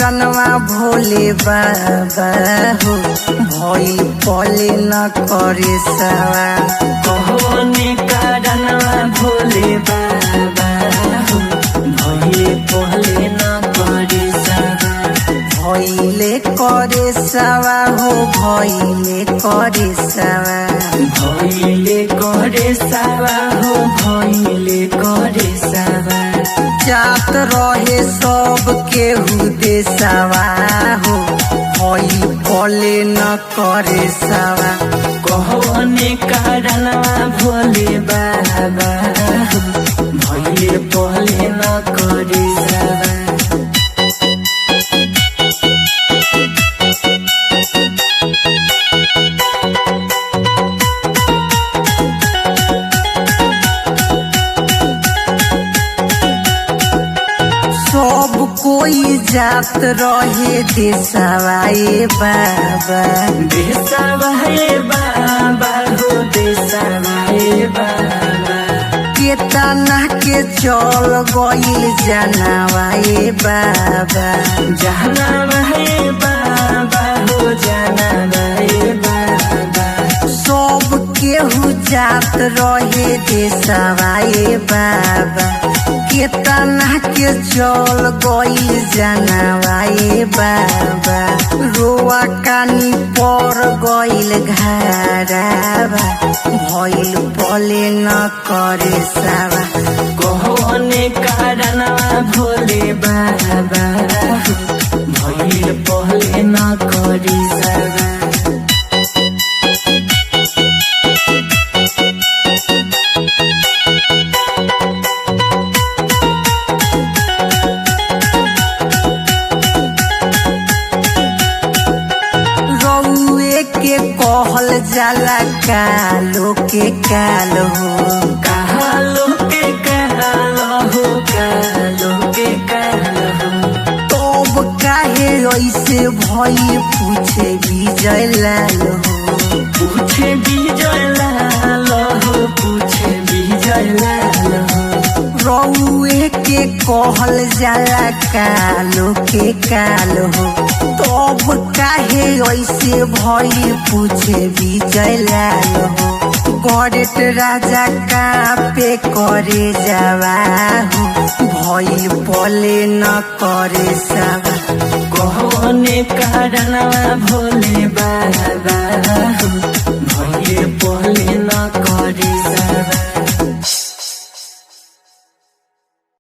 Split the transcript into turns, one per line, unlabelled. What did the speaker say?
कारणवा भोले बाबा हो भइल पले न करे सवा।
कौने कारणवा भोले बाबा हो भइल पले न करे सवा।
भइले करे सवा हो भइले करे सवा।
भइले करे सवा हो भइले करे सवा।
जात रहे सब केहू देशवा हो भइल पले न करे सवा।
कौने कारणवा भोले बाबा हो भइल पले न करे सवा।
सब कोई जात रहे देशवा ए बाबा।
देशवा हे बाबा हो देशवा हे बाबा।
केतना के चल गइल जानवा ए बाबा।
जानवा हे बाबा हो जानवा हे बाबा।
सब केहू जात रहे देशवा ए बाबा। केतना के चल गइल जानवा ए बाबा। रोआ कानी पर गइल घारावा भइल पले न करे सवा।
कौने कारणवा भोले बाबा हो भइल पले न करे सवा।
रउए के कहल जाला कालो के काल हो।
कालो के काल हो कालो के काल हो।
तब काहे ऐसे भई पूछे विजय लाल हो।
पूछे विजय लाल हो पूछे विजय लाल हो।
रउए के कहल जाला कालो के काल हो। तब काहे ऐसे भई पूछे विजय लाल हो। गड़ेट राजा का पे करे जावा हो भइल पले न करे सवा।
कौने कारणवा भोले बाबा हो